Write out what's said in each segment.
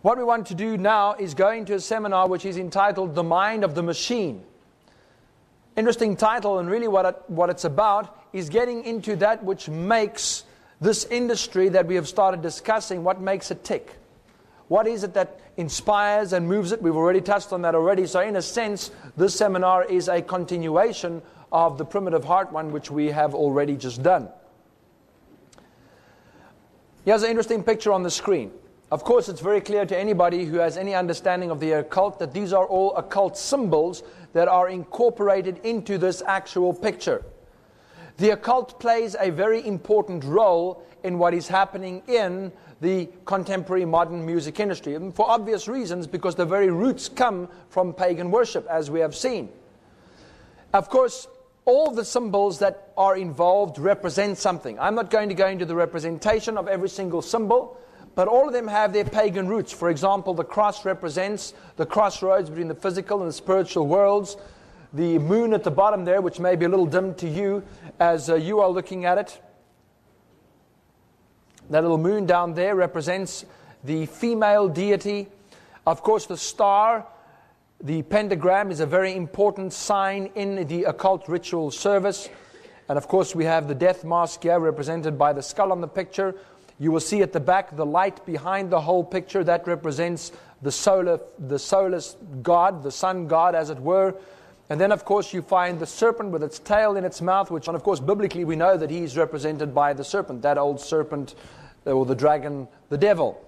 What we want to do now is go into a seminar which is entitled The Mind of the Machine. Interesting title, and really what it's about is getting into that which makes this industry that we have started discussing, what makes it tick. What is it that inspires and moves it? We've already touched on that already. So in a sense, this seminar is a continuation of the Primitive Heart one, which we have already just done. Here's an interesting picture on the screen. Of course, it's very clear to anybody who has any understanding of the occult that these are all occult symbols that are incorporated into this actual picture. The occult plays a very important role in what is happening in the contemporary modern music industry, and for obvious reasons, because the very roots come from pagan worship, as we have seen. Of course, all the symbols that are involved represent something. I'm not going to go into the representation of every single symbol, but all of them have their pagan roots. For example, the cross represents the crossroads between the physical and the spiritual worlds. The moon at the bottom there, which may be a little dim to you as you are looking at it. That little moon down there represents the female deity. Of course, the star, the pentagram, is a very important sign in the occult ritual service. And of course, we have the death mask here represented by the skull on the picture. You will see at the back the light behind the whole picture. That represents the solar god, the sun god, as it were. And then, of course, you find the serpent with its tail in its mouth, which, and of course, biblically we know that he's represented by the serpent, that old serpent, or the dragon, the devil.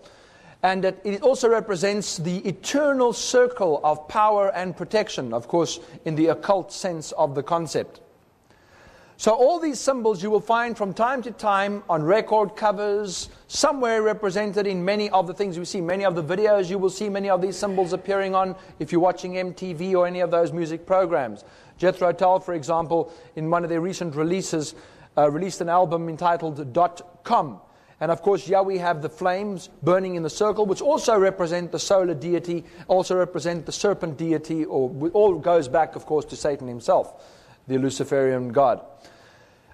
And it also represents the eternal circle of power and protection, of course, in the occult sense of the concept. So all these symbols you will find from time to time on record covers, somewhere represented in many of the things we see. Many of the videos you will see many of these symbols appearing on if you're watching MTV or any of those music programs. Jethro Tull, for example, in one of their recent releases, released an album entitled .com. And of course, here we have the flames burning in the circle, which also represent the solar deity, also represent the serpent deity, or all goes back, of course, to Satan himself, the Luciferian god.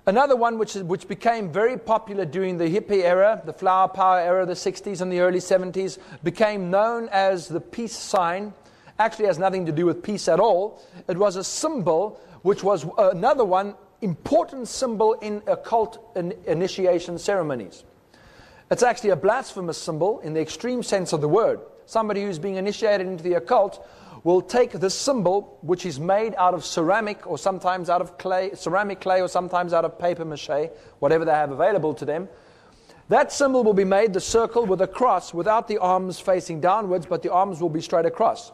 Another one which became very popular during the hippie era, the flower power era, the 60s and the early 70s, became known as the peace sign. Actually has nothing to do with peace at all. It was a symbol which was another one, important symbol in occult initiation ceremonies. It's actually a blasphemous symbol in the extreme sense of the word. Somebody who's being initiated into the occult will take this symbol, which is made out of ceramic or sometimes out of clay, ceramic clay or sometimes out of paper mache, whatever they have available to them. That symbol will be made, the circle with a cross, without the arms facing downwards, but the arms will be straight across.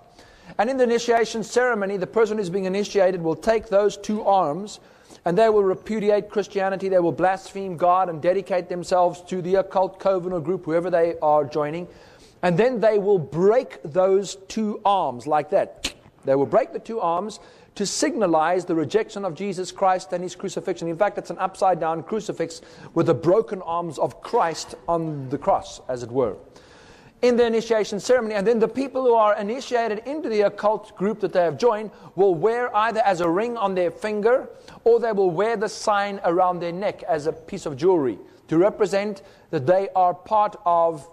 And in the initiation ceremony, the person who's being initiated will take those two arms and they will repudiate Christianity, they will blaspheme God and dedicate themselves to the occult coven or group, whoever they are joining. And then they will break those two arms like that. They will break the two arms to signalize the rejection of Jesus Christ and His crucifixion. In fact, it's an upside-down crucifix with the broken arms of Christ on the cross, as it were, in the initiation ceremony. And then the people who are initiated into the occult group that they have joined will wear either as a ring on their finger, or they will wear the sign around their neck as a piece of jewelry to represent that they are part of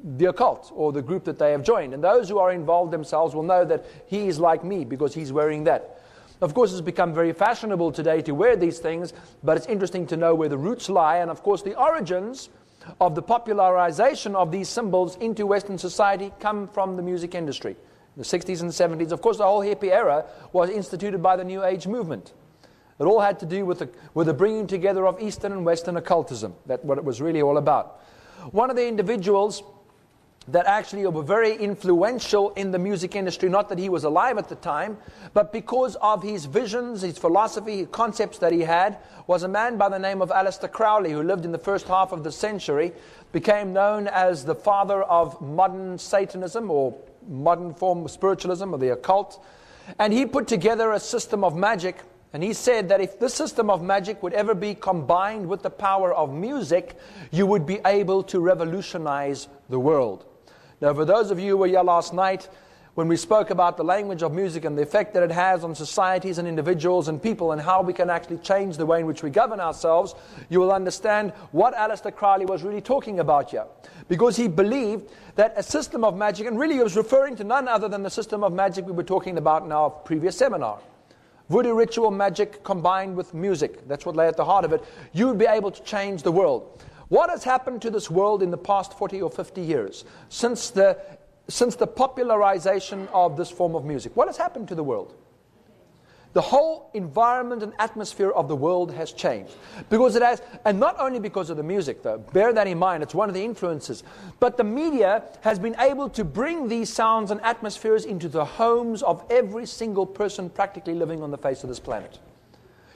the occult or the group that they have joined. And those who are involved themselves will know that he is like me because he's wearing that. Of course, it's become very fashionable today to wear these things, but it's interesting to know where the roots lie. And of course, the origins of the popularization of these symbols into Western society come from the music industry. The 60s and 70s, of course, the whole hippie era was instituted by the New Age movement. It all had to do with the bringing together of Eastern and Western occultism. That's what it was really all about. One of the individuals that actually were very influential in the music industry, not that he was alive at the time, but because of his visions, his philosophy, his concepts that he had, was a man by the name of Aleister Crowley, who lived in the first half of the century, became known as the father of modern Satanism, or modern form of spiritualism, or the occult. And he put together a system of magic, and he said that if this system of magic would ever be combined with the power of music, you would be able to revolutionize the world. Now, for those of you who were here last night, when we spoke about the language of music and the effect that it has on societies and individuals and people and how we can actually change the way in which we govern ourselves, you will understand what Aleister Crowley was really talking about here. Because he believed that a system of magic, and really he was referring to none other than the system of magic we were talking about in our previous seminar. Voodoo ritual magic combined with music, that's what lay at the heart of it. You would be able to change the world. What has happened to this world in the past 40 or 50 years since the popularization of this form of music? What has happened to the world? The whole environment and atmosphere of the world has changed. Because it has, and not only because of the music though, bear that in mind, it's one of the influences, but the media has been able to bring these sounds and atmospheres into the homes of every single person practically living on the face of this planet.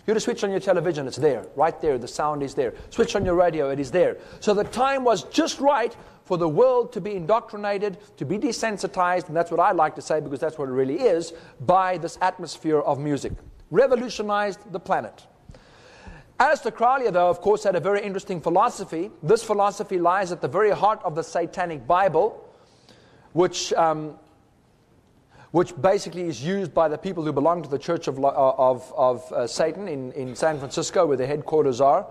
You just switch on your television, it's there, right there, the sound is there. Switch on your radio, it is there. So the time was just right for the world to be indoctrinated, to be desensitized, and that's what I like to say because that's what it really is, by this atmosphere of music. Revolutionized the planet. Aleister Crowley, though, of course, had a very interesting philosophy. This philosophy lies at the very heart of the Satanic Bible, which basically is used by the people who belong to the Church of Satan in San Francisco, where their headquarters are.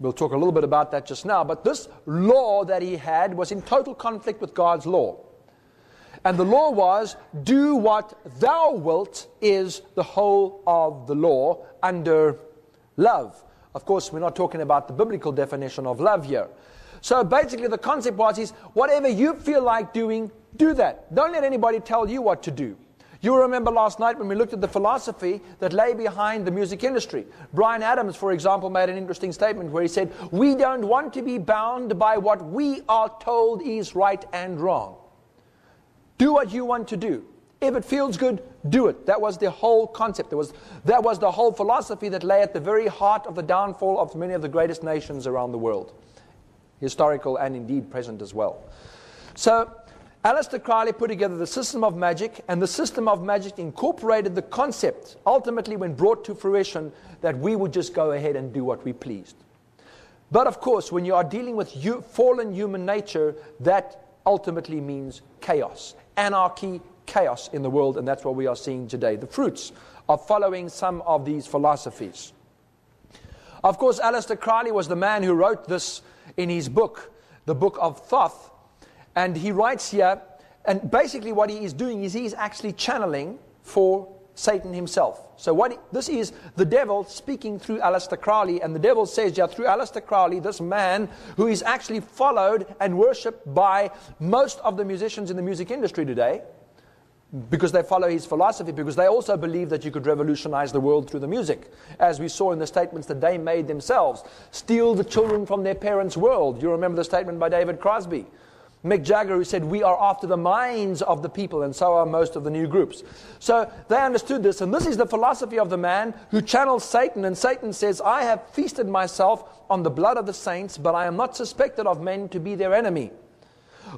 We'll talk a little bit about that just now. But this law that he had was in total conflict with God's law. And the law was, do what thou wilt is the whole of the law under love. Of course, we're not talking about the biblical definition of love here. So basically the concept was, whatever you feel like doing, do that. Don't let anybody tell you what to do. You remember last night when we looked at the philosophy that lay behind the music industry. Bryan Adams, for example, made an interesting statement where he said, we don't want to be bound by what we are told is right and wrong. Do what you want to do. If it feels good, do it. That was the whole concept. That was the whole philosophy that lay at the very heart of the downfall of many of the greatest nations around the world. Historical and indeed present as well. So, Aleister Crowley put together the system of magic, and the system of magic incorporated the concept, ultimately when brought to fruition, that we would just go ahead and do what we pleased. But of course, when you are dealing with fallen human nature, that ultimately means chaos, anarchy, chaos in the world, and that's what we are seeing today, the fruits of following some of these philosophies. Of course, Aleister Crowley was the man who wrote this in his book, the Book of Thoth. And he writes here, and basically what he is doing is he's actually channeling for Satan himself. So this is the devil speaking through Aleister Crowley, and the devil says, yeah, through Aleister Crowley, this man who is actually followed and worshipped by most of the musicians in the music industry today, because they follow his philosophy, because they also believe that you could revolutionize the world through the music, as we saw in the statements that they made themselves. Steal the children from their parents' world. You remember the statement by David Crosby. Mick Jagger, who said, we are after the minds of the people, and so are most of the new groups. So they understood this, and this is the philosophy of the man who channels Satan, and Satan says, I have feasted myself on the blood of the saints, but I am not suspected of men to be their enemy.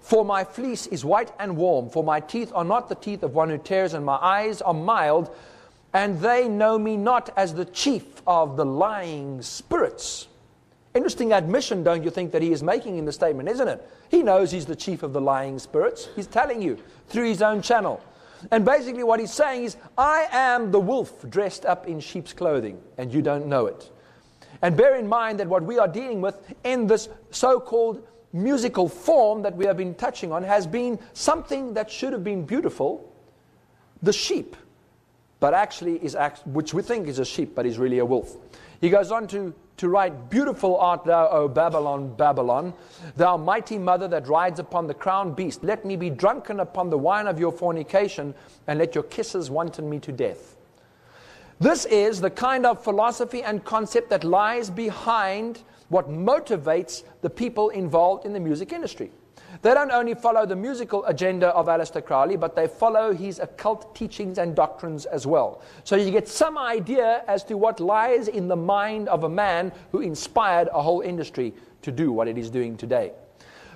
For my fleece is white and warm, for my teeth are not the teeth of one who tears, and my eyes are mild, and they know me not as the chief of the lying spirits. Interesting admission, don't you think, that he is making in the statement, isn't it? He knows he's the chief of the lying spirits. He's telling you through his own channel. And basically what he's saying is, I am the wolf dressed up in sheep's clothing, and you don't know it. And bear in mind that what we are dealing with in this so-called musical form that we have been touching on has been something that should have been beautiful, the sheep, but actually is, which we think is a sheep, but is really a wolf. He goes on to write, beautiful art thou, O Babylon, Babylon, thou mighty mother that rides upon the crowned beast. Let me be drunken upon the wine of your fornication, and let your kisses wanton me to death. This is the kind of philosophy and concept that lies behind what motivates the people involved in the music industry. They don't only follow the musical agenda of Aleister Crowley, but they follow his occult teachings and doctrines as well. So you get some idea as to what lies in the mind of a man who inspired a whole industry to do what it is doing today.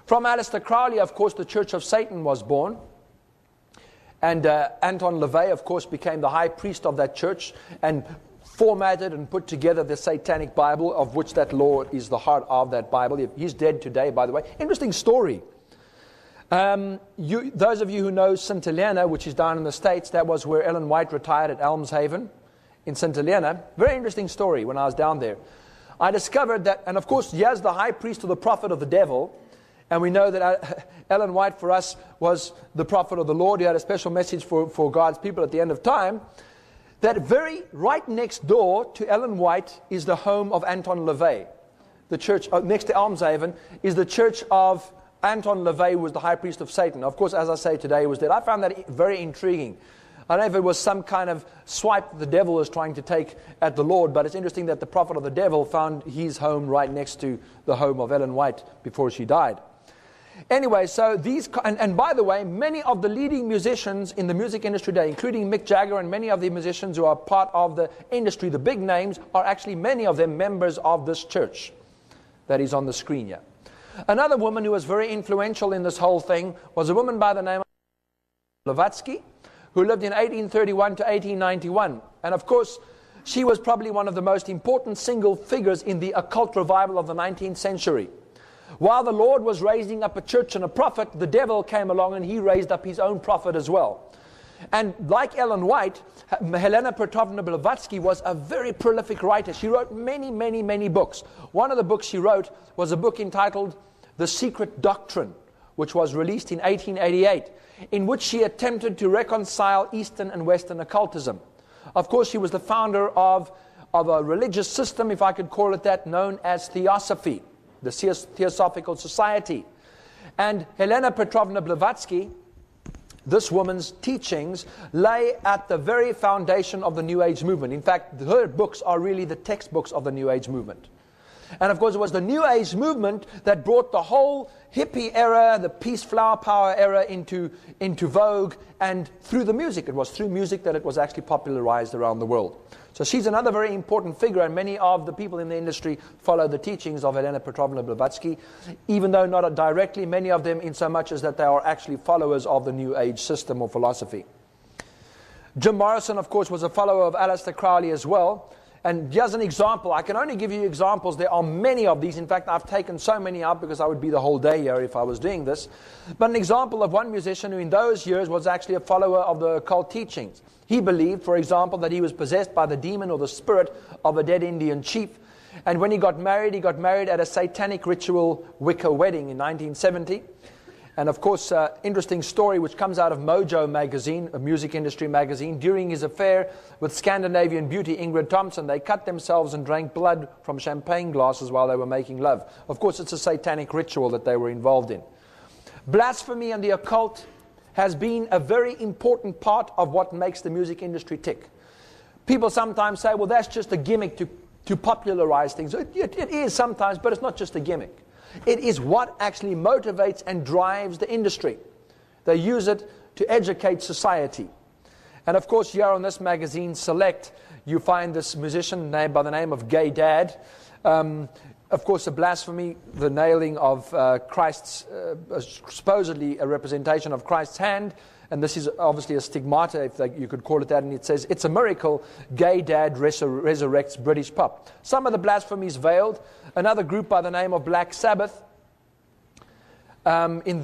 From Aleister Crowley, of course, the Church of Satan was born. And Anton LaVey, of course, became the high priest of that church and formatted and put together the Satanic Bible, of which that law is the heart of that Bible. He's dead today, by the way. Interesting story. Those of you who know St. Helena, which is down in the States, that was where Ellen White retired at Elmshaven in St. Helena. Very interesting story when I was down there. I discovered that, and of course, here's the high priest or the prophet of the devil. And we know that Ellen White for us was the prophet of the Lord. He had a special message for God's people at the end of time. That very right next door to Ellen White is the home of Anton LaVey. The church next to Elmshaven is the church of Anton LaVey, who was the high priest of Satan. Of course, as I say today, he was dead. I found that very intriguing. I don't know if it was some kind of swipe the devil was trying to take at the Lord, but it's interesting that the prophet of the devil found his home right next to the home of Ellen White before she died. Anyway, so these, and by the way, many of the leading musicians in the music industry today, including Mick Jagger and many of the musicians who are part of the industry, the big names, are actually many of them members of this church that is on the screen here. Another woman who was very influential in this whole thing was a woman by the name of Blavatsky, who lived in 1831 to 1891. And of course, she was probably one of the most important single figures in the occult revival of the 19th century. While the Lord was raising up a church and a prophet, the devil came along and he raised up his own prophet as well. And like Ellen White, Helena Petrovna Blavatsky was a very prolific writer. She wrote many, many, many books. One of the books she wrote was a book entitled The Secret Doctrine, which was released in 1888, in which she attempted to reconcile Eastern and Western occultism. Of course, she was the founder of a religious system, if I could call it that, known as Theosophy, the Theosophical Society. And Helena Petrovna Blavatsky, this woman's teachings lay at the very foundation of the New Age movement. In fact, her books are really the textbooks of the New Age movement. And of course, it was the New Age movement that brought the whole hippie era, the peace, flower power era into vogue, and through the music. It was through music that it was actually popularized around the world. So she's another very important figure, and many of the people in the industry follow the teachings of Helena Petrovna Blavatsky, even though not directly, many of them in so much as that they are actually followers of the New Age system or philosophy. Jim Morrison, of course, was a follower of Aleister Crowley as well. And here's an example. I can only give you examples. There are many of these. In fact, I've taken so many out because I would be the whole day here if I was doing this. But an example of one musician who in those years was actually a follower of the occult teachings. He believed, for example, that he was possessed by the demon or the spirit of a dead Indian chief. And when he got married at a satanic ritual Wicca wedding in 1970. And of course, interesting story which comes out of Mojo magazine, a music industry magazine. During his affair with Scandinavian beauty Ingrid Thompson, they cut themselves and drank blood from champagne glasses while they were making love. Of course, it's a satanic ritual that they were involved in. Blasphemy and the occult has been a very important part of what makes the music industry tick. People sometimes say, well, that's just a gimmick to popularize things. It is sometimes, but it's not just a gimmick. It is what actually motivates and drives the industry. They use it to educate society. And of course, here on this magazine, Select, you find this musician named by the name of Gay Dad. Of course, a blasphemy, the nailing of Christ's, supposedly a representation of Christ's hand. And this is obviously a stigmata, if you could call it that. And it says, it's a miracle, Gay Dad resurrects British pop. Some of the blasphemies veiled. Another group by the name of Black Sabbath, in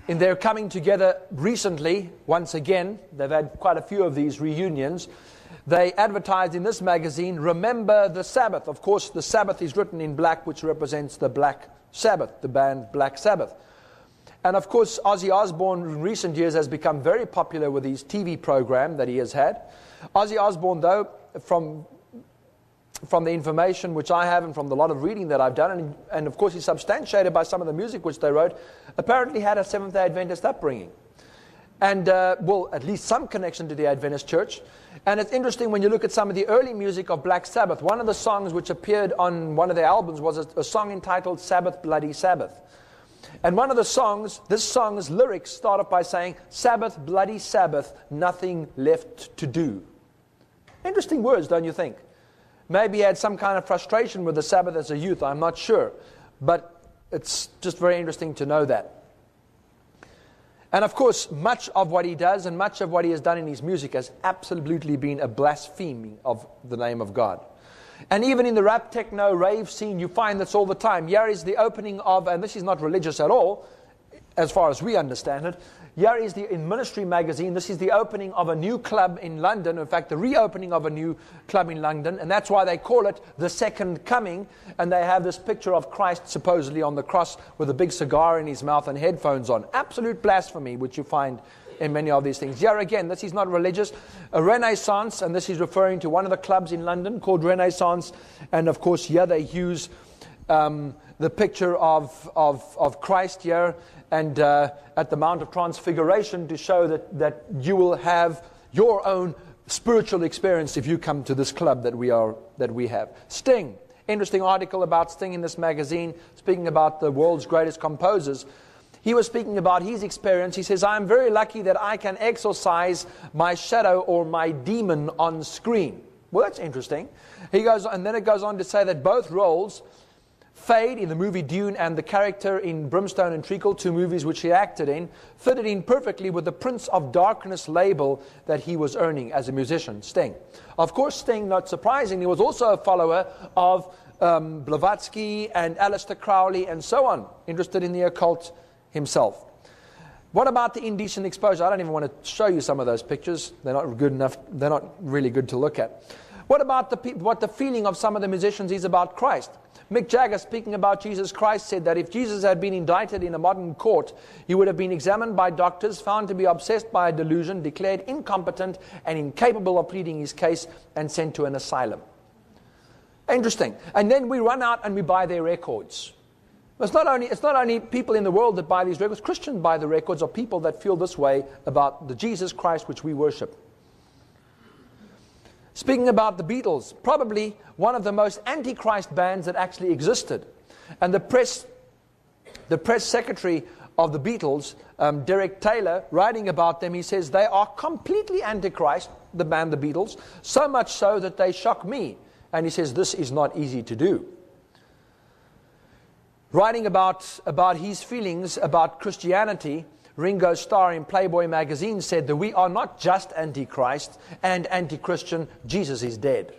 their coming together recently, once again, they've had quite a few of these reunions. They advertised in this magazine, Remember the Sabbath. Of course, the Sabbath is written in black, which represents the Black Sabbath, the band Black Sabbath. And of course, Ozzy Osbourne in recent years has become very popular with his TV program that he has had. Ozzy Osbourne, though, from the information which I have and from the lot of reading that I've done, and of course he's substantiated by some of the music which they wrote, apparently had a Seventh-day Adventist upbringing. And, well, at least some connection to the Adventist church. And it's interesting when you look at some of the early music of Black Sabbath. One of the songs which appeared on one of their albums was a song entitled Sabbath, Bloody Sabbath. And one of the songs, this song's lyrics start off by saying, Sabbath, bloody Sabbath, nothing left to do. Interesting words, don't you think? Maybe he had some kind of frustration with the Sabbath as a youth, I'm not sure. But it's just very interesting to know that. And of course, much of what he does and much of what he has done in his music has absolutely been a blasphemy of the name of God. And even in the rap, techno, rave scene, you find this all the time. Here is the opening of, and this is not religious at all, as far as we understand it. Here is in Ministry magazine. This is the opening of a new club in London. In fact, the reopening of a new club in London. And that's why they call it the Second Coming. And they have this picture of Christ supposedly on the cross with a big cigar in his mouth and headphones on. Absolute blasphemy, which you find in many of these things. Here again, this is not religious. A Renaissance, and this is referring to one of the clubs in London called Renaissance. And of course, here they use the picture of Christ here, and at the Mount of Transfiguration, to show that you will have your own spiritual experience if you come to this club that we have. Sting, interesting article about Sting in this magazine, speaking about the world's greatest composers. He was speaking about his experience. He says, "I'm very lucky that I can exorcise my shadow or my demon on screen." Well, that's interesting. He goes, and then it goes on to say that both roles, Fade in the movie Dune and the character in Brimstone and Treacle, 2 movies which he acted in, fitted in perfectly with the Prince of Darkness label that he was earning as a musician, Sting. Of course, Sting, not surprisingly, was also a follower of Blavatsky and Aleister Crowley and so on, interested in the occult himself. What about the indecent exposure? I don't even want to show you some of those pictures. They're not good enough. They're not really good to look at. What about what the feeling of some of the musicians is about Christ? Mick Jagger, speaking about Jesus Christ, said that if Jesus had been indicted in a modern court, he would have been examined by doctors, found to be obsessed by a delusion, declared incompetent and incapable of pleading his case, and sent to an asylum. Interesting. And then we run out and we buy their records. It's not only people in the world that buy these records. Christians buy the records of people that feel this way about the Jesus Christ which we worship. Speaking about the Beatles, probably one of the most antichrist bands that actually existed. And the press secretary of the Beatles, Derek Taylor, writing about them, he says they are completely antichrist, the band the Beatles, so much so that they shock me. And he says this is not easy to do. Writing about his feelings about Christianity, Ringo Starr in Playboy magazine said that we are not just anti-Christ and anti-Christian, Jesus is dead.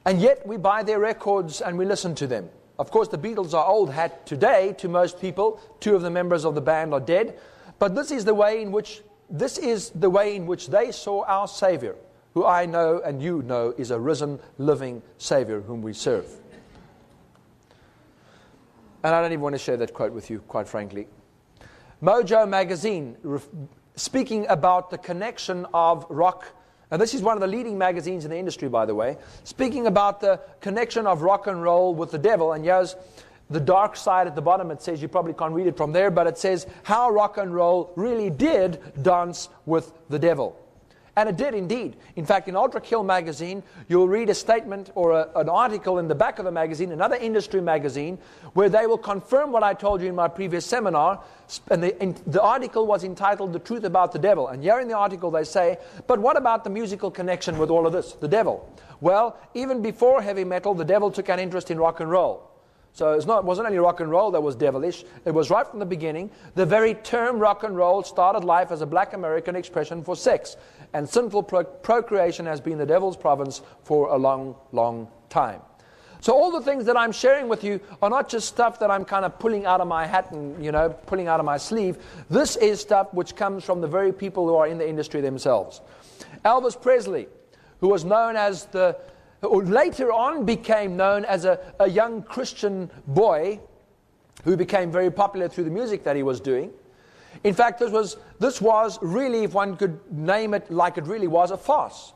And yet we buy their records and we listen to them. Of course, the Beatles are old hat today to most people. 2 of the members of the band are dead. But this is the way in which they saw our Savior, who I know and you know is a risen, living Savior whom we serve. And I don't even want to share that quote with you, quite frankly. Mojo magazine, speaking about the connection of rock, and this is one of the leading magazines in the industry, by the way, speaking about the connection of rock and roll with the devil. And here's the dark side at the bottom. It says, you probably can't read it from there, but it says how rock and roll really did dance with the devil. And it did indeed. In fact, in Ultra Kill magazine, you'll read a statement or an article in the back of the magazine, another industry magazine, where they will confirm what I told you in my previous seminar. And the article was entitled The Truth About the Devil. And here in the article they say, but what about the musical connection with all of this, the devil? Well, even before heavy metal, the devil took an interest in rock and roll. So it wasn't only rock and roll that was devilish. It was right from the beginning. The very term rock and roll started life as a black American expression for sex. And sinful procreation has been the devil's province for a long, long time. So all the things that I'm sharing with you are not just stuff that I'm kind of pulling out of my hat and, pulling out of my sleeve. This is stuff which comes from the very people who are in the industry themselves. Elvis Presley, who was known as or later on became known as a young Christian boy who became very popular through the music that he was doing. In fact, this was really, if one could name it like it really was, a farce.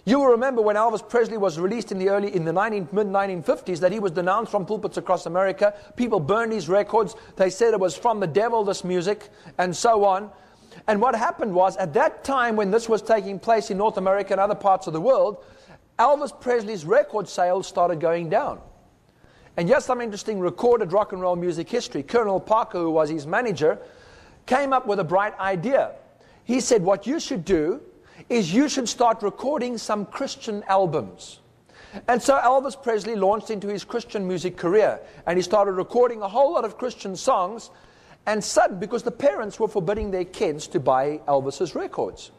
You will remember when Elvis Presley was released in the mid-1950s that he was denounced from pulpits across America. People burned his records. They said it was from the devil, this music, and so on. And what happened was, at that time when this was taking place in North America and other parts of the world, Elvis Presley's record sales started going down. And here's some interesting recorded rock and roll music history. Colonel Parker, who was his manager, came up with a bright idea. He said, what you should do is you should start recording some Christian albums. And so Elvis Presley launched into his Christian music career. And he started recording a whole lot of Christian songs. And suddenly, because the parents were forbidding their kids to buy Elvis's records.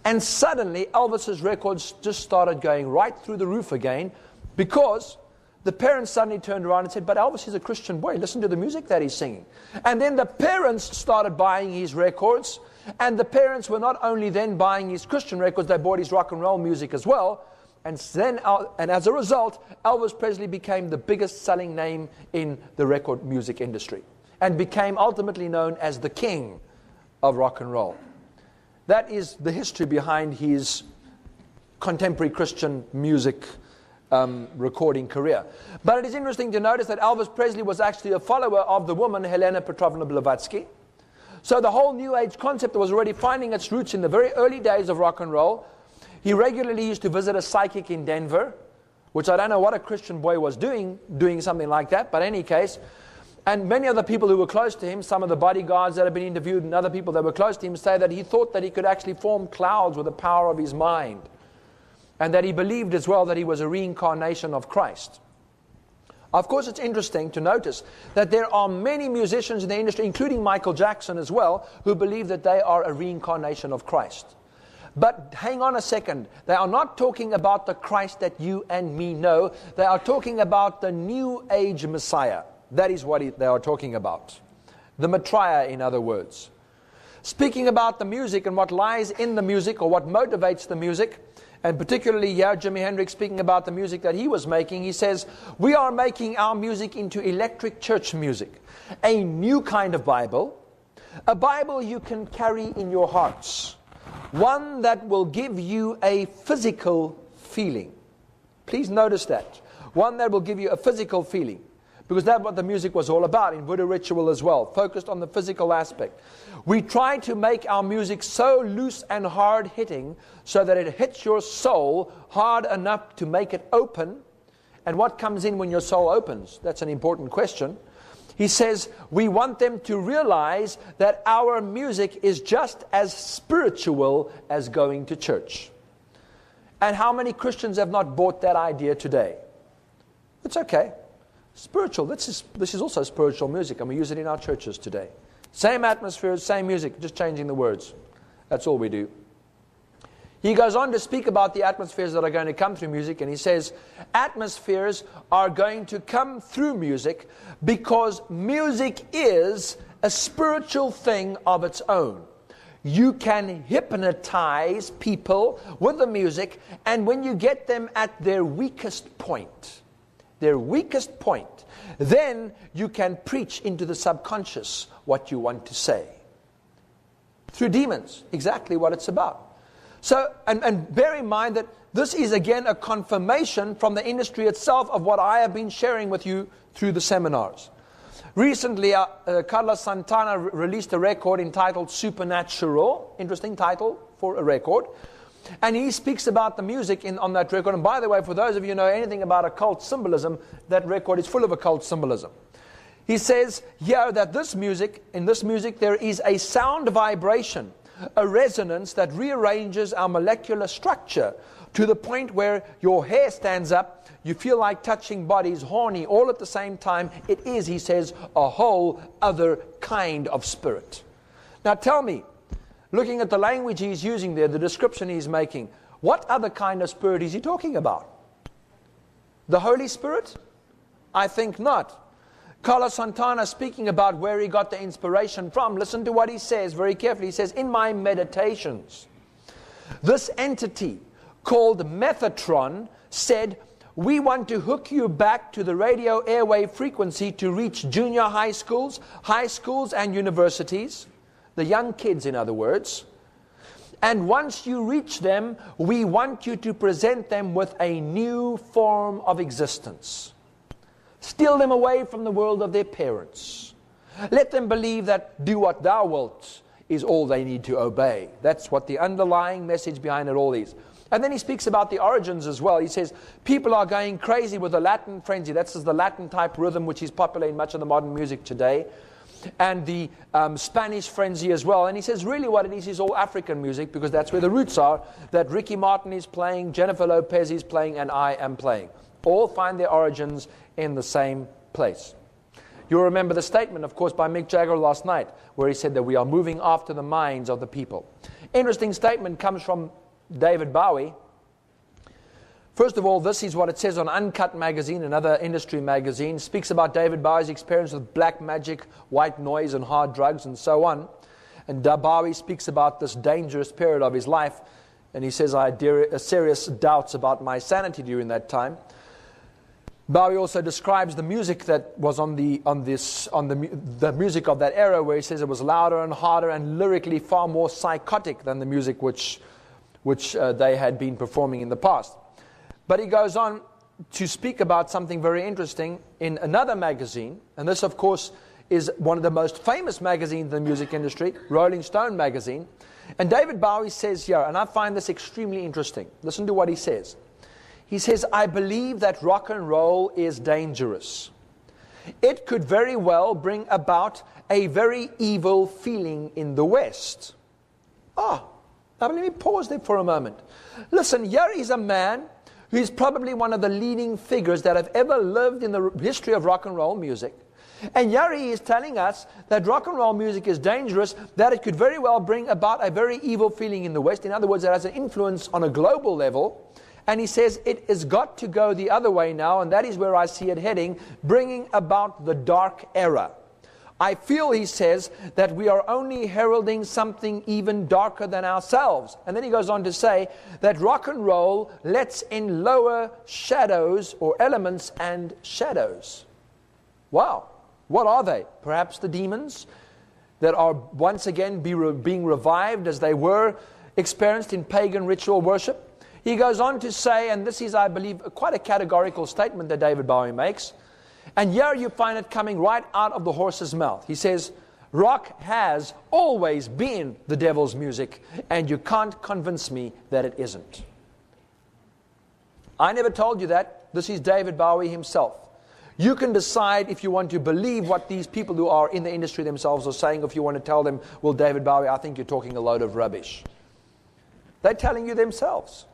And suddenly, Elvis's records just started going right through the roof again, because the parents suddenly turned around and said, but Elvis is a Christian boy. Listen to the music that he's singing. And then the parents started buying his records. And the parents were not only then buying his Christian records, they bought his rock and roll music as well. And as a result, Elvis Presley became the biggest selling name in the record music industry. And became ultimately known as the king of rock and roll. That is the history behind his contemporary Christian music recording career. But it is interesting to notice that Elvis Presley was actually a follower of the woman Helena Petrovna Blavatsky. So the whole New Age concept was already finding its roots in the very early days of rock and roll. He regularly used to visit a psychic in Denver, which I don't know what a Christian boy was doing something like that, but in any case. And many of the people who were close to him, some of the bodyguards that have been interviewed and other people that were close to him, say that he thought that he could actually form clouds with the power of his mind. And that he believed as well that he was a reincarnation of Christ. Of course, it's interesting to notice that there are many musicians in the industry, including Michael Jackson as well, who believe that they are a reincarnation of Christ. But hang on a second. They are not talking about the Christ that you and me know. They are talking about the New Age Messiah. That is what they are talking about. The Maitreya, in other words. Speaking about the music and what lies in the music or what motivates the music, and particularly here, Jimi Hendrix speaking about the music that he was making, he says, we are making our music into electric church music. A new kind of Bible. A Bible you can carry in your hearts. One that will give you a physical feeling. Please notice that. One that will give you a physical feeling. Because that's what the music was all about in Buddha ritual as well, focused on the physical aspect. We try to make our music so loose and hard-hitting so that it hits your soul hard enough to make it open. And what comes in when your soul opens? That's an important question. He says, we want them to realize that our music is just as spiritual as going to church. And how many Christians have not bought that idea today? It's okay. Spiritual, this is also spiritual music, and we use it in our churches today. Same atmosphere, same music, just changing the words. That's all we do. He goes on to speak about the atmospheres that are going to come through music, and he says, atmospheres are going to come through music because music is a spiritual thing of its own. You can hypnotize people with the music, and when you get them at their weakest point, then you can preach into the subconscious what you want to say. Through demons, exactly what it's about. So, and bear in mind that this is again a confirmation from the industry itself of what I have been sharing with you through the seminars. Recently, Carlos Santana released a record entitled Supernatural. Interesting title for a record. And he speaks about the music on that record. And by the way, for those of you who know anything about occult symbolism, that record is full of occult symbolism. He says here that in this music there is a sound vibration, a resonance that rearranges our molecular structure to the point where your hair stands up, you feel like touching bodies, horny, all at the same time. It is, he says, a whole other kind of spirit. Now tell me, looking at the language he's using there, the description he's making, what other kind of spirit is he talking about? The Holy Spirit? I think not. Carlos Santana speaking about where he got the inspiration from. Listen to what he says very carefully. He says, in my meditations, this entity called Methatron said, we want to hook you back to the radio airwave frequency to reach junior high schools and universities. The young kids, in other words. And once you reach them, we want you to present them with a new form of existence. Steal them away from the world of their parents. Let them believe that do what thou wilt is all they need to obey. That's what the underlying message behind it all is. And then he speaks about the origins as well. He says, people are going crazy with the Latin frenzy. That's the Latin type rhythm which is popular in much of the modern music today. And the Spanish frenzy as well. And he says really what it is all African music, because that's where the roots are, that Ricky Martin is playing, Jennifer Lopez is playing, and I am playing. All find their origins in the same place. You'll remember the statement, of course, by Mick Jagger last night, where he said that we are moving after the minds of the people. Interesting statement comes from David Bowie. First of all, this is what it says on Uncut magazine, another industry magazine. Speaks about David Bowie's experience with black magic, white noise, and hard drugs, and so on. And Bowie speaks about this dangerous period of his life, and he says, I had serious doubts about my sanity during that time. Bowie also describes the music that was on the music of that era, where he says it was louder and harder and lyrically far more psychotic than the music which they had been performing in the past. But he goes on to speak about something very interesting in another magazine, and this, of course, is one of the most famous magazines in the music industry, Rolling Stone magazine. And David Bowie says here, and I find this extremely interesting. Listen to what he says. He says, I believe that rock and roll is dangerous. It could very well bring about a very evil feeling in the West. Now let me pause there for a moment. Listen, here is a man who is probably one of the leading figures that have ever lived in the history of rock and roll music. And here he is telling us that rock and roll music is dangerous, that it could very well bring about a very evil feeling in the West. In other words, it has an influence on a global level. And he says it has got to go the other way now, and that is where I see it heading, bringing about the dark era. I feel, he says, that we are only heralding something even darker than ourselves. And then he goes on to say that rock and roll lets in lower shadows or elements and shadows. Wow. What are they? Perhaps the demons that are once again being revived as they were experienced in pagan ritual worship. He goes on to say, and this is, I believe, quite a categorical statement that David Bowie makes, and here you find it coming right out of the horse's mouth. He says, rock has always been the devil's music, and you can't convince me that it isn't. I never told you that. This is David Bowie himself. You can decide if you want to believe what these people who are in the industry themselves are saying, or if you want to tell them, well, David Bowie, I think you're talking a load of rubbish. They're telling you themselves.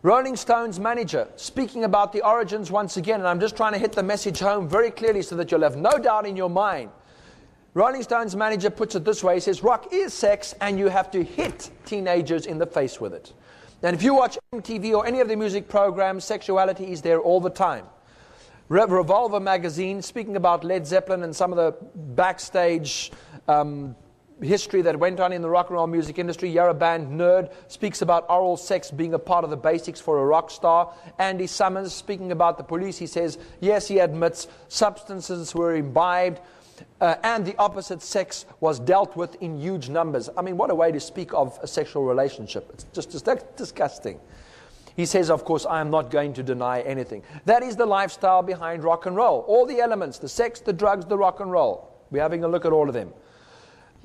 Rolling Stone's manager, speaking about the origins once again, and I'm just trying to hit the message home very clearly so that you'll have no doubt in your mind. Rolling Stone's manager puts it this way. He says, rock is sex, and you have to hit teenagers in the face with it. And if you watch MTV or any of the music programs, sexuality is there all the time. Revolver magazine, speaking about Led Zeppelin and some of the backstage history that went on in the rock and roll music industry. You're a band nerd, speaks about oral sex being a part of the basics for a rock star. Andy Summers, speaking about the Police, he says, yes, he admits substances were imbibed and the opposite sex was dealt with in huge numbers. I mean, what a way to speak of a sexual relationship. It's just disgusting. He says, of course, I am not going to deny anything. That is the lifestyle behind rock and roll. All the elements, the sex, the drugs, the rock and roll. We're having a look at all of them.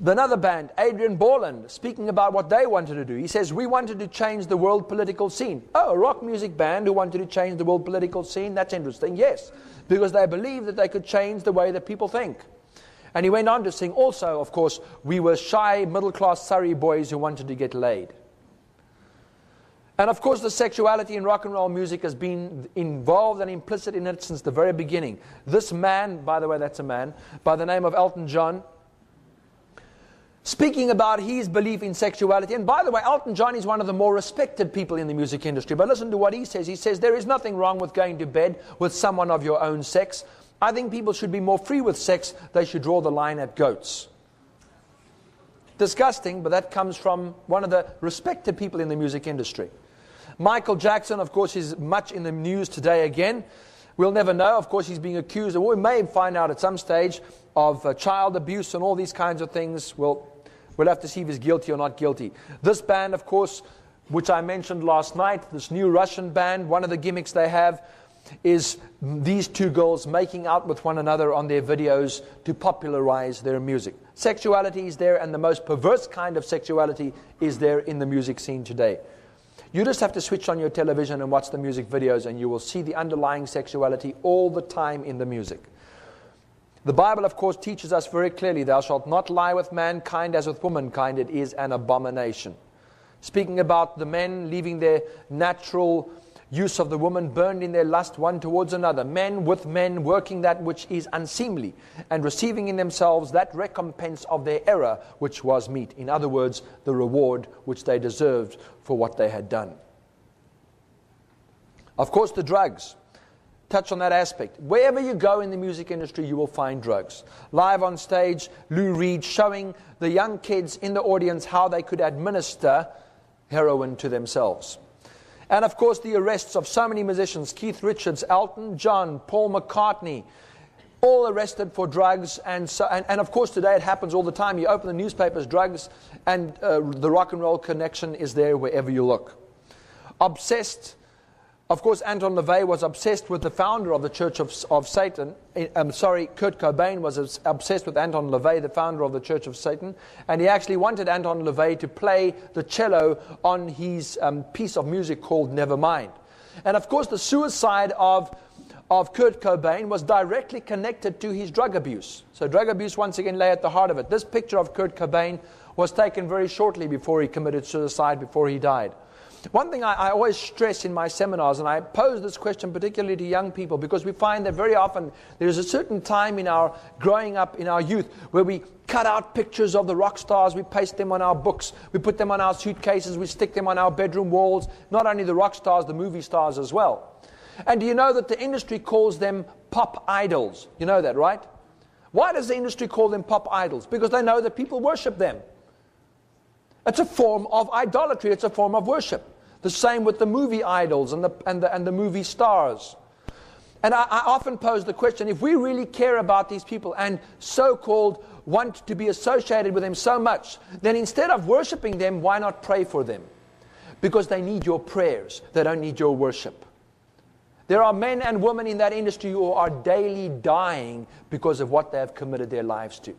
Another band, Adrian Borland, speaking about what they wanted to do. He says, we wanted to change the world political scene. Oh, a rock music band who wanted to change the world political scene? That's interesting. Yes, because they believed that they could change the way that people think. And he went on to sing also, of course, we were shy, middle-class Surrey boys who wanted to get laid. And of course, the sexuality in rock and roll music has been involved and implicit in it since the very beginning. This man, by the way, that's a man, by the name of Elton John, speaking about his belief in sexuality. And by the way, Elton John is one of the more respected people in the music industry. But listen to what he says. He says, there is nothing wrong with going to bed with someone of your own sex. I think people should be more free with sex. They should draw the line at goats. Disgusting, but that comes from one of the respected people in the music industry. Michael Jackson, of course, is much in the news today again. We'll never know. Of course, he's being accused, or we may find out at some stage, of child abuse and all these kinds of things. We'll have to see if he's guilty or not guilty. This band, of course, which I mentioned last night, this new Russian band, one of the gimmicks they have is these two girls making out with one another on their videos to popularize their music. Sexuality is there, and the most perverse kind of sexuality is there in the music scene today. You just have to switch on your television and watch the music videos, and you will see the underlying sexuality all the time in the music. The Bible, of course, teaches us very clearly, thou shalt not lie with mankind as with womankind, it is an abomination. Speaking about the men leaving their natural use of the woman, burned in their lust one towards another, men with men working that which is unseemly, and receiving in themselves that recompense of their error which was meet. In other words, the reward which they deserved for what they had done. Of course, the drugs. Touch on that aspect. Wherever you go in the music industry, you will find drugs. Live on stage, Lou Reed showing the young kids in the audience how they could administer heroin to themselves. And of course, the arrests of so many musicians, Keith Richards, Elton John, Paul McCartney, all arrested for drugs. And of course, today it happens all the time. You open the newspapers, drugs, and the rock and roll connection is there wherever you look. Obsessed. Of course, Anton LaVey was obsessed with the founder of the Church of Satan. Kurt Cobain was obsessed with Anton LaVey, the founder of the Church of Satan. And he actually wanted Anton LaVey to play the cello on his piece of music called Nevermind. And of course, the suicide of Kurt Cobain was directly connected to his drug abuse. So drug abuse once again lay at the heart of it. This picture of Kurt Cobain was taken very shortly before he committed suicide, before he died. One thing I always stress in my seminars, and I pose this question particularly to young people, because we find that very often there is a certain time in our growing up, in our youth, where we cut out pictures of the rock stars, we paste them on our books, we put them on our suitcases, we stick them on our bedroom walls, not only the rock stars, the movie stars as well. And do you know that the industry calls them pop idols? You know that, right? Why does the industry call them pop idols? Because they know that people worship them. It's a form of idolatry. It's a form of worship. The same with the movie idols and the movie stars. And I often pose the question, if we really care about these people and so-called want to be associated with them so much, then instead of worshiping them, why not pray for them? Because they need your prayers. They don't need your worship. There are men and women in that industry who are daily dying because of what they have committed their lives to,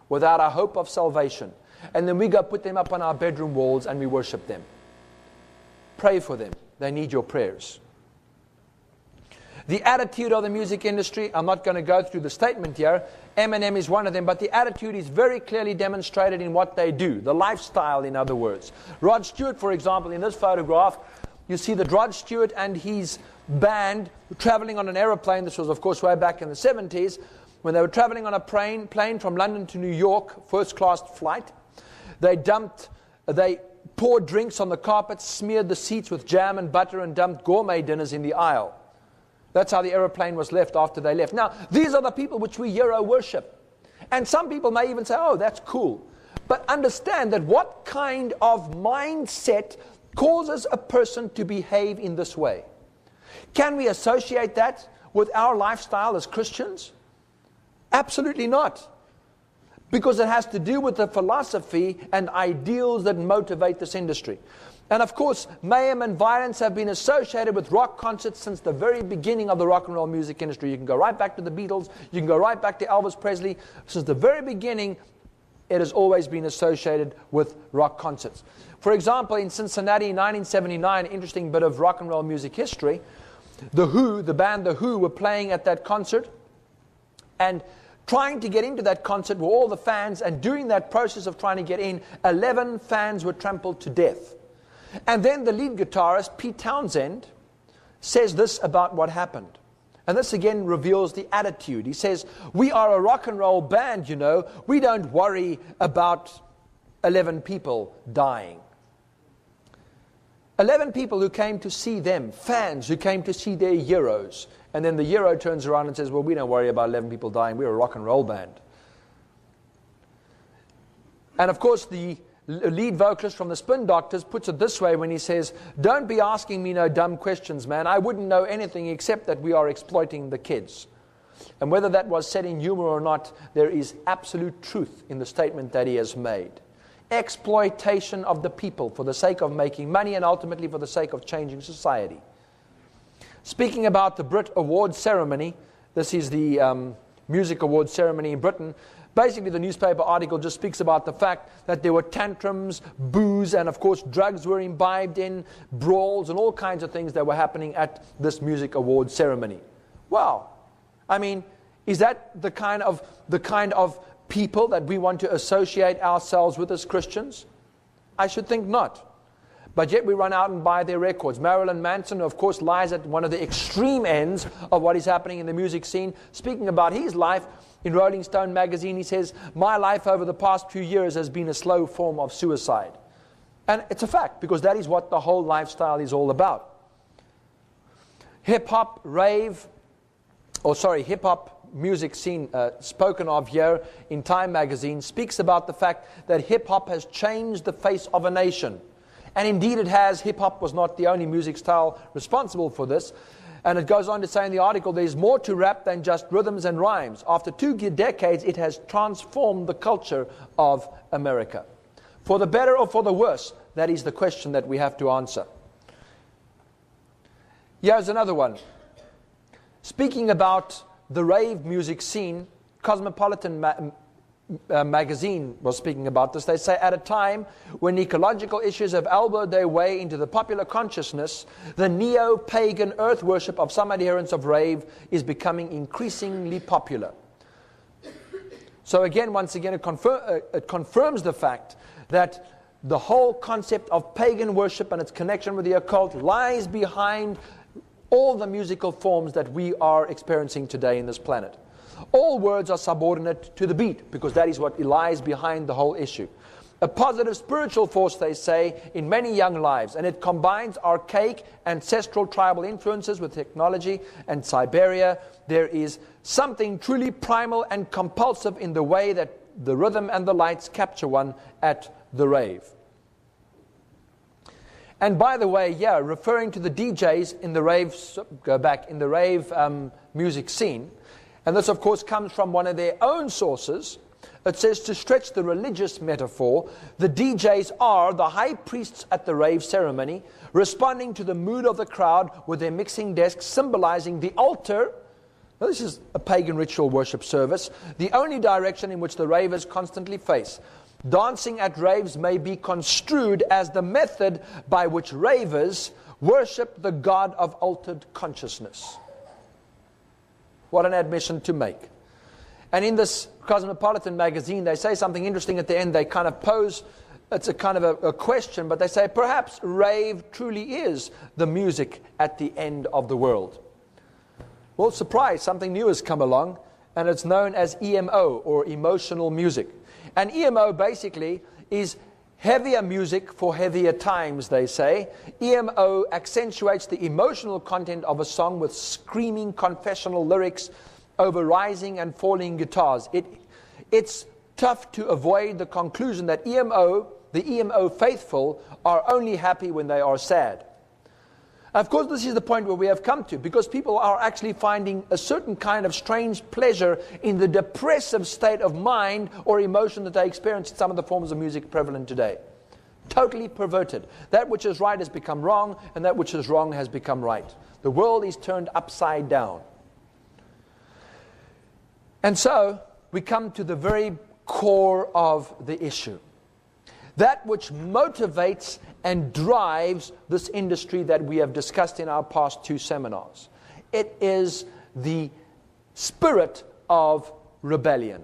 without a hope of salvation. And then we go put them up on our bedroom walls and we worship them. Pray for them. They need your prayers. The attitude of the music industry, I'm not going to go through the statement here. Eminem is one of them, but the attitude is very clearly demonstrated in what they do. The lifestyle, in other words. Rod Stewart, for example, in this photograph, you see that Rod Stewart and his band traveling on an aeroplane. This was, of course, way back in the 70s, when they were traveling on a plane from London to New York, first-class flight. They poured drinks on the carpet, smeared the seats with jam and butter, and dumped gourmet dinners in the aisle. That's how the aeroplane was left after they left. Now, these are the people which we hero worship. And some people may even say, oh, that's cool. But understand that what kind of mindset causes a person to behave in this way? Can we associate that with our lifestyle as Christians? Absolutely not. Because it has to do with the philosophy and ideals that motivate this industry. And of course, mayhem and violence have been associated with rock concerts since the very beginning of the rock and roll music industry. You can go right back to the Beatles, you can go right back to Elvis Presley. Since the very beginning, it has always been associated with rock concerts. For example, in Cincinnati in 1979, interesting bit of rock and roll music history, the band The Who were playing at that concert, and trying to get into that concert were all the fans, and during that process of trying to get in, 11 fans were trampled to death. And then the lead guitarist, Pete Townsend, says this about what happened. And this again reveals the attitude. He says, we are a rock and roll band, you know. We don't worry about 11 people dying. 11 people who came to see them, fans who came to see their heroes. And then the hero turns around and says, well, we don't worry about 11 people dying. We're a rock and roll band. And of course, the lead vocalist from the Spin Doctors puts it this way when he says, don't be asking me no dumb questions, man. I wouldn't know anything except that we are exploiting the kids. And whether that was said in humor or not, there is absolute truth in the statement that he has made. Exploitation of the people for the sake of making money and ultimately for the sake of changing society. Speaking about the Brit Awards ceremony, this is the music awards ceremony in Britain. Basically, the newspaper article just speaks about the fact that there were tantrums, booze, and of course drugs were imbibed in, brawls, and all kinds of things that were happening at this music awards ceremony. Wow. I mean, is that the kind of people that we want to associate ourselves with as Christians? I should think not. But yet we run out and buy their records. Marilyn Manson, of course, lies at one of the extreme ends of what is happening in the music scene. Speaking about his life, in Rolling Stone magazine, he says, my life over the past few years has been a slow form of suicide. And it's a fact, because that is what the whole lifestyle is all about. hip-hop music scene spoken of here in Time magazine speaks about the fact that hip-hop has changed the face of a nation. And indeed it has. Hip-hop was not the only music style responsible for this. And it goes on to say in the article, there's more to rap than just rhythms and rhymes. After 2 decades, it has transformed the culture of America. For the better or for the worse, that is the question that we have to answer. Here's another one. Speaking about the rave music scene, Cosmopolitan magazine was speaking about this. They say, at a time when ecological issues have elbowed their way into the popular consciousness, the neo-pagan earth worship of some adherents of rave is becoming increasingly popular. So again, once again, it confirms the fact that the whole concept of pagan worship and its connection with the occult lies behind all the musical forms that we are experiencing today in this planet. All words are subordinate to the beat, because that is what lies behind the whole issue. A positive spiritual force, they say, in many young lives, and it combines archaic, ancestral tribal influences with technology and Siberia. There is something truly primal and compulsive in the way that the rhythm and the lights capture one at the rave. And by the way, referring to the DJs in the rave, music scene, and this, of course, comes from one of their own sources. It says, to stretch the religious metaphor, the DJs are the high priests at the rave ceremony, responding to the mood of the crowd with their mixing desks, symbolizing the altar. Now, this is a pagan ritual worship service, the only direction in which the ravers constantly face. Dancing at raves may be construed as the method by which ravers worship the god of altered consciousness. What an admission to make. And in this Cosmopolitan magazine, they say something interesting at the end. They kind of pose, it's a kind of a question, but they say perhaps rave truly is the music at the end of the world. Well, surprise, something new has come along, and it's known as EMO, or emotional music. And EMO basically is heavier music for heavier times, they say. EMO accentuates the emotional content of a song with screaming confessional lyrics over rising and falling guitars. It's tough to avoid the conclusion that the EMO faithful are only happy when they are sad. Of course, this is the point where we have come to, because people are actually finding a certain kind of strange pleasure in the depressive state of mind or emotion that they experience in some of the forms of music prevalent today. Totally perverted. That which is right has become wrong, and that which is wrong has become right. The world is turned upside down. And so, we come to the very core of the issue. That which motivates and drives this industry that we have discussed in our past 2 seminars. It is the spirit of rebellion.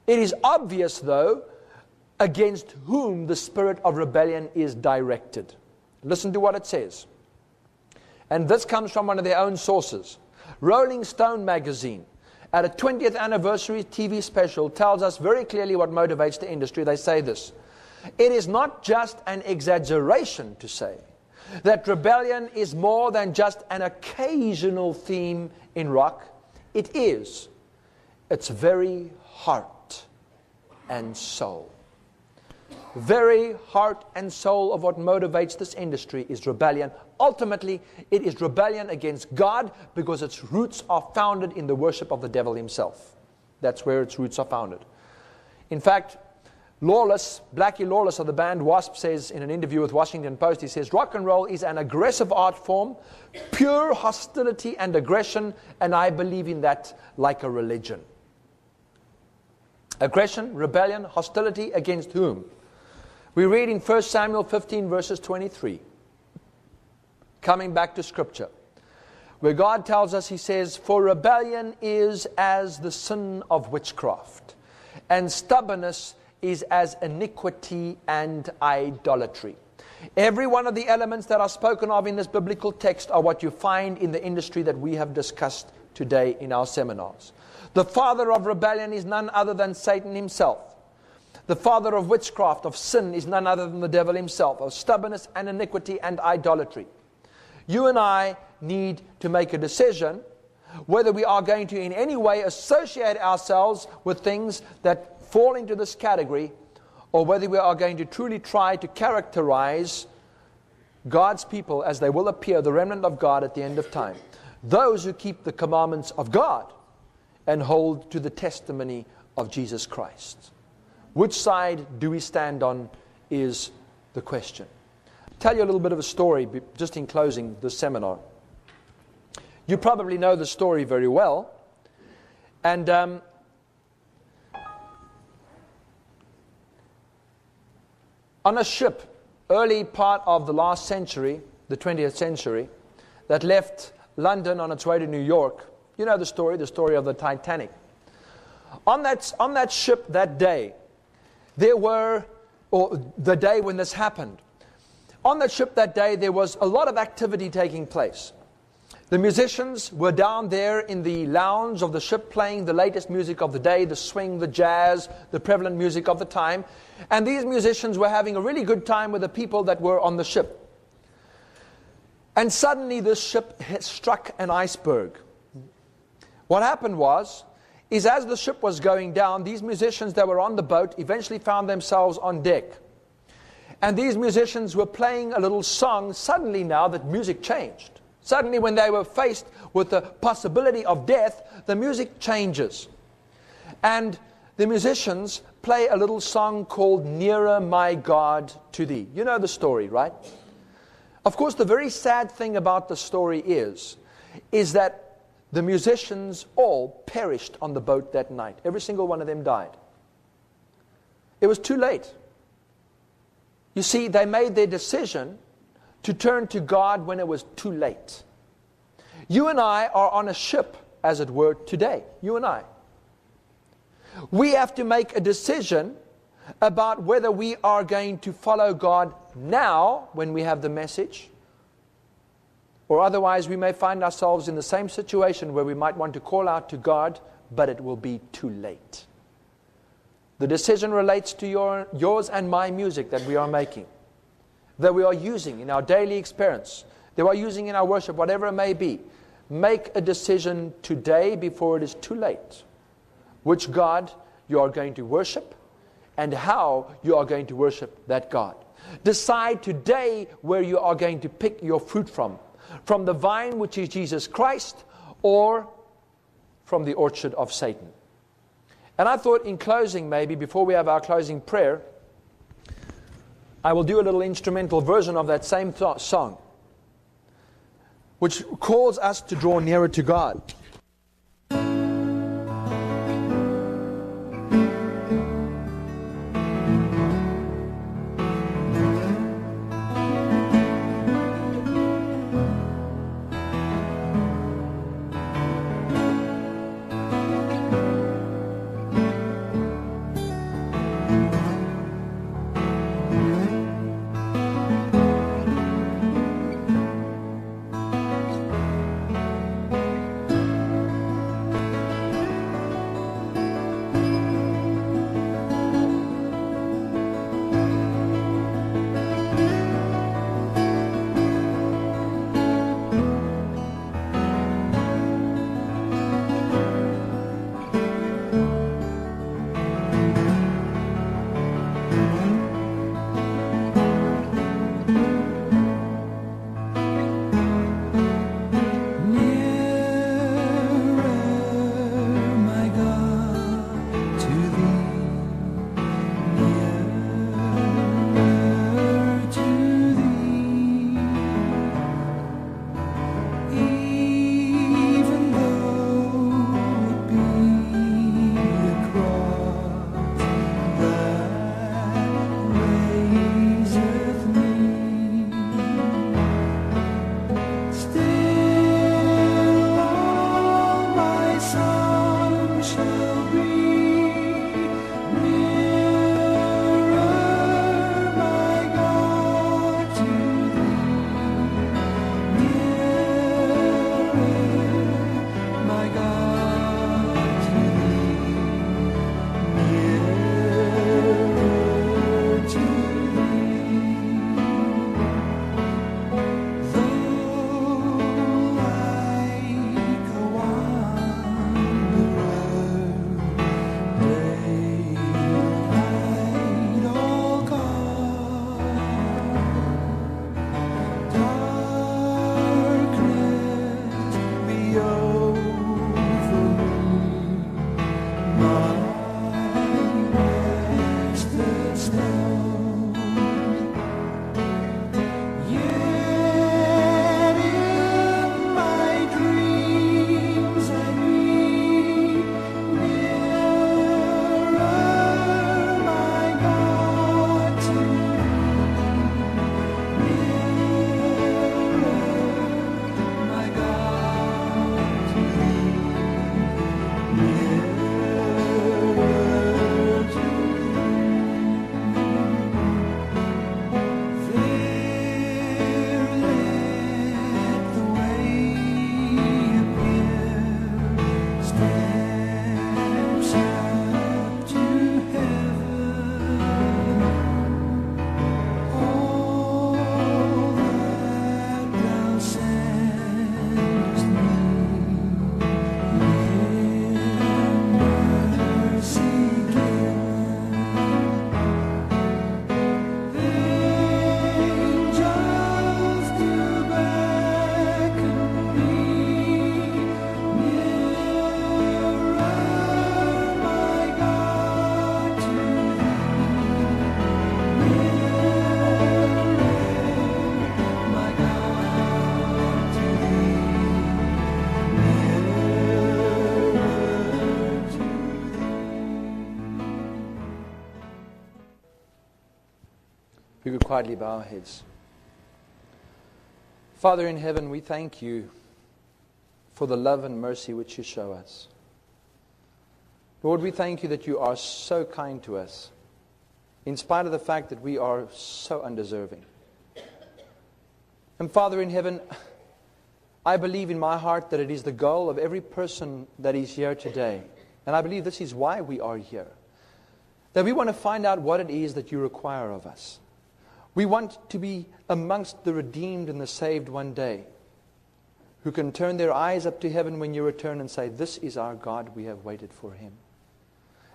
It is obvious, though, against whom the spirit of rebellion is directed. Listen to what it says. And this comes from one of their own sources. Rolling Stone magazine, at a 20th anniversary TV special, tells us very clearly what motivates the industry. They say this: it is not just an exaggeration to say that rebellion is more than just an occasional theme in rock. It is its very heart and soul. Very heart and soul of what motivates this industry is rebellion. Ultimately, it is rebellion against God, because its roots are founded in the worship of the devil himself. That's where its roots are founded. In fact, Blackie Lawless of the band Wasp says in an interview with Washington Post, he says, rock and roll is an aggressive art form, pure hostility and aggression, and I believe in that like a religion. Aggression, rebellion, hostility against whom? We read in 1 Samuel 15 verses 23, coming back to Scripture, where God tells us, He says, for rebellion is as the sin of witchcraft, and stubbornness is as iniquity and idolatry. Every one of the elements that are spoken of in this biblical text are what you find in the industry that we have discussed today in our seminars. The father of rebellion is none other than Satan himself. The father of witchcraft, of sin, is none other than the devil himself, of stubbornness and iniquity and idolatry. You and I need to make a decision whether we are going to in any way associate ourselves with things that fall into this category, or whether we are going to truly try to characterize God's people as they will appear, the remnant of God at the end of time. Those who keep the commandments of God and hold to the testimony of Jesus Christ. Which side do we stand on is the question. I'll tell you a little bit of a story just in closing this seminar. You probably know the story very well. And on a ship, early part of the last century, the 20th century, that left London on its way to New York. You know the story of the Titanic. On that ship that day, the day when this happened, on that ship that day there was a lot of activity taking place. The musicians were down there in the lounge of the ship playing the latest music of the day, the swing, the jazz, the prevalent music of the time. And these musicians were having a really good time with the people that were on the ship. And suddenly this ship struck an iceberg. What happened is as the ship was going down, these musicians that were on the boat eventually found themselves on deck. And these musicians were playing a little song. Suddenly now that music changed. Suddenly when they were faced with the possibility of death, the music changes. And the musicians play a little song called Nearer My God to Thee. You know the story, right? Of course, the very sad thing about the story is that the musicians all perished on the boat that night. Every single one of them died. It was too late. You see, they made their decision to turn to God when it was too late. You and I are on a ship, as it were, today. You and I. We have to make a decision about whether we are going to follow God now when we have the message, or otherwise we may find ourselves in the same situation where we might want to call out to God, but it will be too late. The decision relates to yours and my music that we are making, that we are using in our daily experience, that we are using in our worship, whatever it may be. Make a decision today before it is too late, which God you are going to worship and how you are going to worship that God. Decide today where you are going to pick your fruit from the vine which is Jesus Christ, or from the orchard of Satan. And I thought in closing, maybe before we have our closing prayer, I will do a little instrumental version of that same song, which calls us to draw nearer to God. quietly bow our heads. Father in heaven, we thank you for the love and mercy which you show us. Lord, we thank you that you are so kind to us, in spite of the fact that we are so undeserving. And Father in heaven, I believe in my heart that it is the goal of every person that is here today, and I believe this is why we are here, that we want to find out what it is that you require of us. We want to be amongst the redeemed and the saved one day, who can turn their eyes up to heaven when you return and say, this is our God, we have waited for him.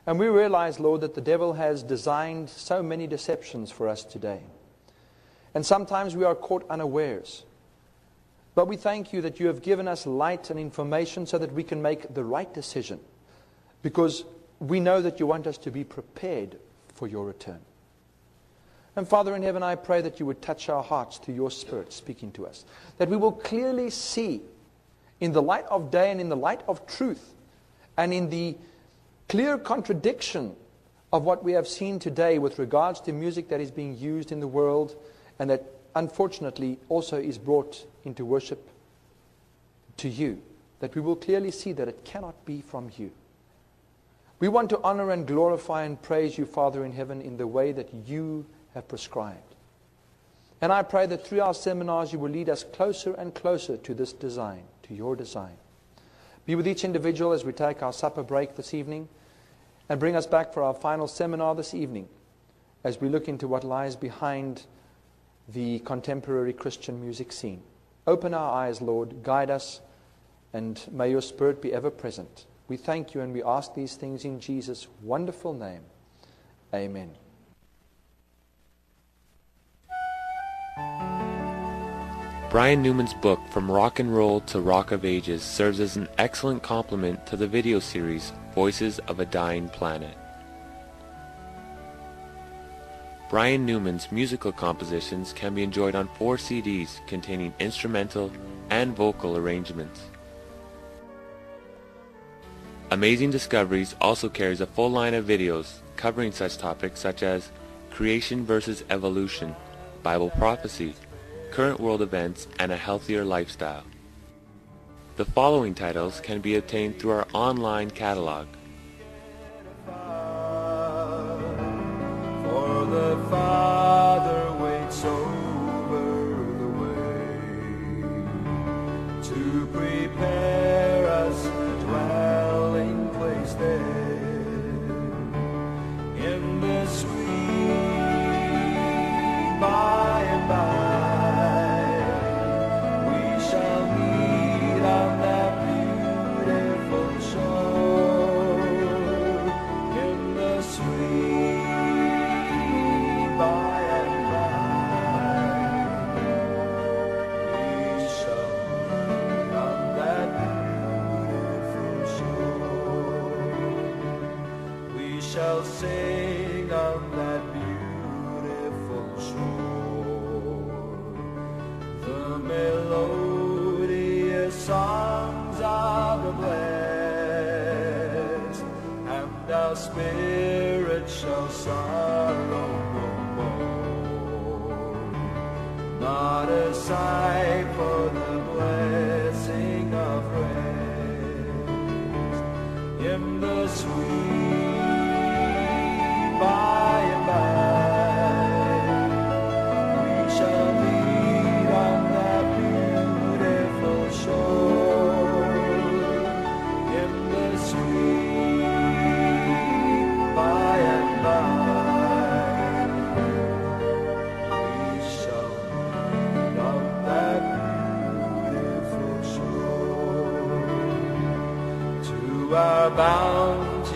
And we realize, Lord, that the devil has designed so many deceptions for us today. And sometimes we are caught unawares. But we thank you that you have given us light and information so that we can make the right decision, because we know that you want us to be prepared for your return. And Father in heaven, I pray that you would touch our hearts through your Spirit speaking to us, that we will clearly see in the light of day and in the light of truth and in the clear contradiction of what we have seen today with regards to music that is being used in the world and that unfortunately also is brought into worship to you, that we will clearly see that it cannot be from you. We want to honor and glorify and praise you, Father in heaven, in the way that you have prescribed. And I pray that through our seminars you will lead us closer and closer to this design, to your design. Be with each individual as we take our supper break this evening, and bring us back for our final seminar this evening as we look into what lies behind the contemporary Christian music scene. Open our eyes, Lord, guide us, and may your Spirit be ever present. We thank you and we ask these things in Jesus' wonderful name. Amen. Brian Newman's book, From Rock and Roll to Rock of Ages, serves as an excellent complement to the video series, Voices of a Dying Planet. Brian Newman's musical compositions can be enjoyed on 4 CDs containing instrumental and vocal arrangements. Amazing Discoveries also carries a full line of videos covering such topics such as creation versus evolution, Bible prophecy, current world events, and a healthier lifestyle. The following titles can be obtained through our online catalog. For the Father waits over the way to prepare us a dwelling place there in the sweet by and by. Sing on that beautiful shore the melodious songs of the blessed, and our spirit shall sorrow no more. Not a sigh for the blessing of rest in the sweet by and by, we shall meet on that beautiful shore in the sweet by and by. We shall meet on that beautiful shore to our bound